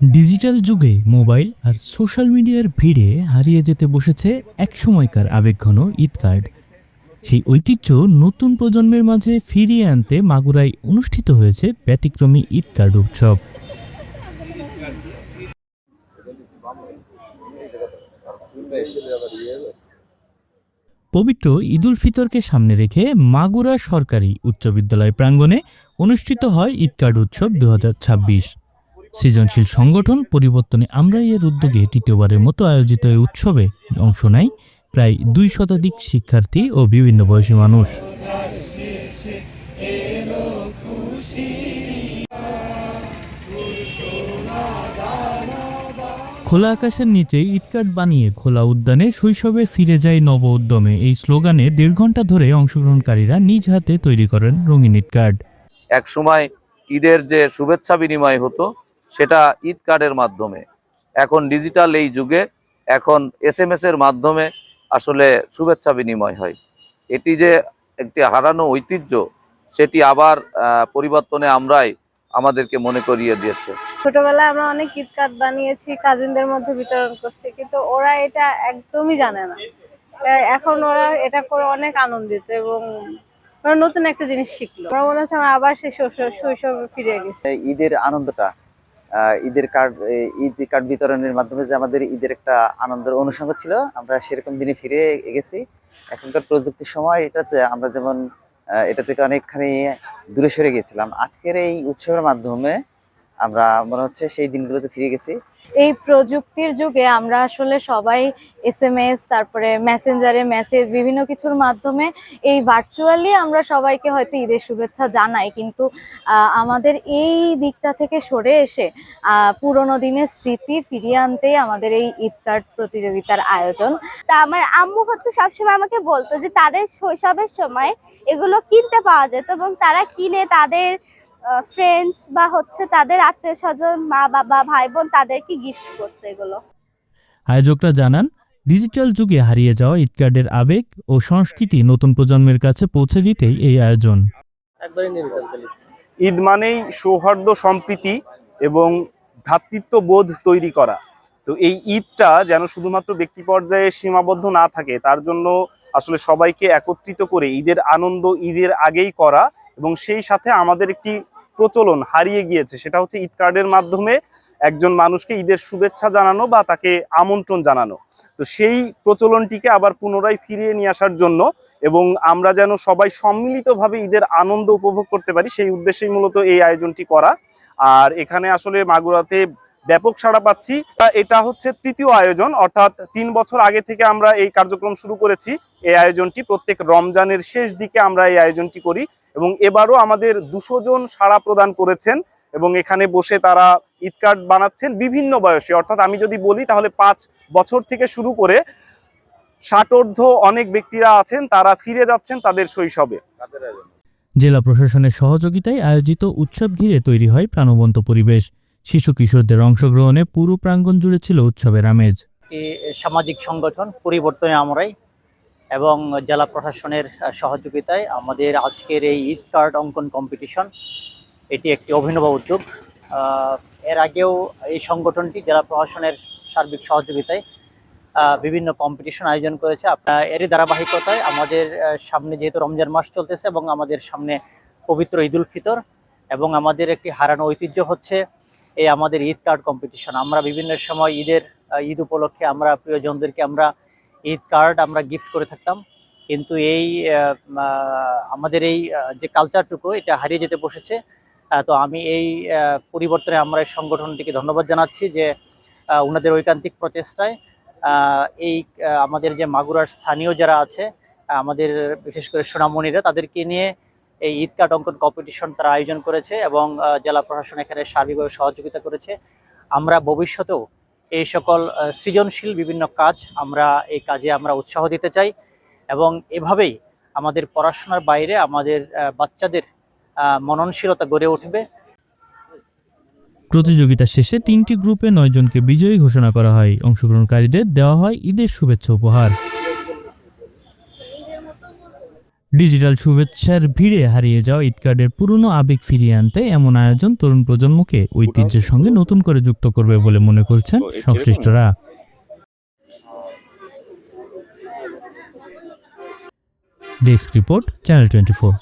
Digital যুগে mobile আর social মিডিয়ার ভিড়ে হারিয়ে যেতে বসেছে একসময়কার আবেগঘন ঈদ কার্ড। সেই ঐতিহ্য নতুন প্রজন্মের মাঝে ফিরিয়ে আনতে মাগুরায় অনুষ্ঠিত হয়েছে ব্যতিক্রমী ঈদ কার্ড উৎসব। পবিত্র ঈদুল ফিতরকে সামনে রেখে মাগুরা সরকারি উচ্চ বিদ্যালয় প্রাঙ্গণে অনুষ্ঠিত হয় ঈদ কার্ড উৎসব 2026। সৃজনশীল সংগঠন পরিবর্তনে আমরাই এর উদ্যোগে তৃতীয়বারের মতো আয়োজিত এই উৎসবে অংশ নেয় প্রায় 2 শতাধিক শিক্ষার্থী ও বিভিন্ন বয়সী মানুষ। খোলা আকাশের নিচে ঈদ কার্ড বানিয়ে খোলা উদ্যানে শৈশবে ফিরে যায় নব উদ্যমে, এই স্লোগানে 1.5 ঘন্টা ধরে অংশগ্রহণকারীরা নিজ হাতে তৈরি করেন রঙিন ঈদ কার্ড। এক সময় ঈদের যে শুভেচ্ছা বিনিময় হতো সেটা ঈদ কার্ডের মাধ্যমে, এখন ডিজিটাল এই যুগে এখন SMS এর মাধ্যমে আসলে শুভেচ্ছা বিনিময় হয়। এটি যে একটি হারানো ঐতিহ্য সেটি আবার পরিবর্তনে আমরাই আমাদেরকে মনে করিয়ে দিয়েছে। ছোটবেলায় আমরা অনেক ঈদ কার্ড বানিয়েছি, কাজিনদের মধ্যে বিতরণ করছি, কিন্তু ওরা এটা একদমই জানে না। এখন ওরা এটা করে অনেক আনন্দিত এবং ওরা নতুন একটা জিনিস শিখলো। আমার মনে হচ্ছে আমরা আবার সেই শৈশবে ফিরে গেছি। ঈদের আনন্দটা, ঈদ কার্ড বিতরণের মাধ্যমে যে আমাদের ঈদের একটা আনন্দের অনুষঙ্গ ছিল, আমরা সেরকম দিনে ফিরে গেছি। এখনকার প্রযুক্তির সময় এটাতে আমরা যেমন এটা থেকে অনেকখানি দূরে সরে গেছিলাম, আজকের এই উৎসবের মাধ্যমে আমরা মনে হচ্ছে সেই দিনগুলোতে ফিরে গেছি। এই প্রযুক্তির যুগে আমরা আসলে সবাই SMS, তারপরে মেসেঞ্জারে মেসেজ, বিভিন্ন কিছুর মাধ্যমে এই ভার্চুয়ালি আমরা সবাইকে হয়তো ঈদের শুভেচ্ছা জানাই, কিন্তু আমাদের এই দিকটা থেকে সরে এসে পুরোনো দিনের স্মৃতি ফিরিয়ে আনতে আমাদের এই ঈদ কার্ড প্রতিযোগিতার আয়োজন। তা আমার আম্মু সবসময় আমাকে বলতো যে তাদের শৈশবের সময় এগুলো কিনতে পাওয়া যেত এবং তারা কিনে তাদের ফ্রেন্ডস বা তাদের আত্মীয় স্বজন, মা বাবা, ভাই বোন তাদেরকে গিফট করতে এগুলো। আয়োজকরা জানান, ডিজিটাল যুগে হারিয়ে যাওয়া ঈদ কার্ডের আবেগ ও সংস্কৃতি নতুন প্রজন্মের কাছে পৌঁছে দিতেই এই আয়োজন। ঈদ মানেই সৌহার্দ্য, সম্প্রীতি এবং ভ্রাতৃত্ববোধ তৈরি করা। তো এই ঈদটা যেন শুধুমাত্র ব্যক্তি পর্যায়ে সীমাবদ্ধ না থাকে, তার জন্য আসলে সবাইকে একত্রিত করে ঈদের আনন্দ ঈদের আগেই করা। এবং সেই সাথে আমাদের একটি প্রচলন হারিয়ে গিয়েছে, সেটা হচ্ছে ঈদ কার্ডের মাধ্যমে একজন মানুষকে ঈদের শুভেচ্ছা জানানো বা তাকে আমন্ত্রণ জানানো। তো সেই প্রচলনটিকে আবার পুনরায় ফিরিয়ে নিয়ে আসার জন্য এবং আমরা যেন সবাই সম্মিলিতভাবে ঈদের আনন্দ উপভোগ করতে পারি, সেই উদ্দেশ্যেই মূলত এই আয়োজনটি করা। আর এখানে আসলে মাগুরাতে ব্যাপক সাড়া পাচ্ছি। এটা হচ্ছে তৃতীয় আয়োজন, অর্থাৎ 3 বছর আগে থেকে আমরা এই কার্যক্রম শুরু করেছি। এই আয়োজনটি প্রত্যেক রমজানের শেষ দিকে আমরা এই আয়োজনটি করি এবং এবারও আমাদের 200 জন সাড়া প্রদান করেছেন এবং এখানে বসে তারা ঈদ কার্ড বানাচ্ছেন বিভিন্ন বয়সে। অর্থাৎ আমি যদি বলি তাহলে 5 বছর থেকে শুরু করে 60 অনেক ব্যক্তিরা আছেন, তারা ফিরে যাচ্ছেন তাদের শৈশবে। জেলা প্রশাসনের সহযোগিতায় আয়োজিত উৎসব ঘিরে তৈরি হয় প্রাণবন্ত পরিবেশ। শিশু কিশোরদের অংশগ্রহণে পুরো প্রাঙ্গণ জুড়ে ছিল উৎসবের আমেজ। সামাজিক সংগঠন পরিবর্তনে আমরাই এবং জেলা প্রশাসনের সহযোগিতায় আমাদের আজকের এই ঈদ কার্ড অঙ্কন কম্পিটিশন, এটি একটি অভিনব উদ্যোগ। এর আগেও এই সংগঠনটি জেলা প্রশাসনের সার্বিক সহযোগিতায় বিভিন্ন কম্পিটিশন আয়োজন করেছে। এরই ধারাবাহিকতায় আমাদের সামনে যেহেতু রমজান মাস চলতেছে এবং আমাদের সামনে পবিত্র ঈদুল ফিতর এবং আমাদের একটি হারানো ঐতিহ্য হচ্ছে এই আমাদের ঈদ কার্ড কম্পিটিশন। আমরা বিভিন্ন সময় ঈদ উপলক্ষে আমরা প্রিয়জনদেরকে আমরা ঈদ কার্ড আমরা গিফট করে থাকতাম, কিন্তু এই আমাদের এই যে কালচারটুকু এটা হারিয়ে যেতে বসেছে। তো আমি এই পরিবর্তনে আমরা এই সংগঠনটিকে ধন্যবাদ জানাচ্ছি যে ওনাদের ঐকান্তিক প্রচেষ্টায় এই আমাদের যে মাগুরার স্থানীয় যারা আছে, আমাদের বিশেষ করে সোনামণিরা, তাদেরকে নিয়ে এই ঈদ কার্ড অঙ্কন কম্পিটিশন তারা আয়োজন করেছে এবং জেলা প্রশাসন এখানে সার্বিকভাবে সহযোগিতা করেছে। আমরা ভবিষ্যতেও এই সকল সৃজনশীল বিভিন্ন কাজ এই কাজে আমরা উৎসাহ দিতে চাই এবং এভাবেই আমাদের পড়াশোনার বাইরে আমাদের বাচ্চাদের মননশীলতা গড়ে উঠবে। প্রতিযোগিতা শেষে 3টি গ্রুপে 9 জনকে বিজয়ী ঘোষণা করা হয়। অংশগ্রহণকারীদের দেওয়া হয় ঈদের শুভেচ্ছা উপহার। ডিজিটাল শুভেচ্ছার ভিড়ে হারিয়ে যাওয়া ঈদ কার্ডের পুরনো আবেগ ফিরিয়ে আনতে এমন আয়োজন তরুণ প্রজন্মকে ঐতিহ্যের সঙ্গে নতুন করে যুক্ত করবে বলে মনে করছেন সংশ্লিষ্টরা। Desk report, channel 24।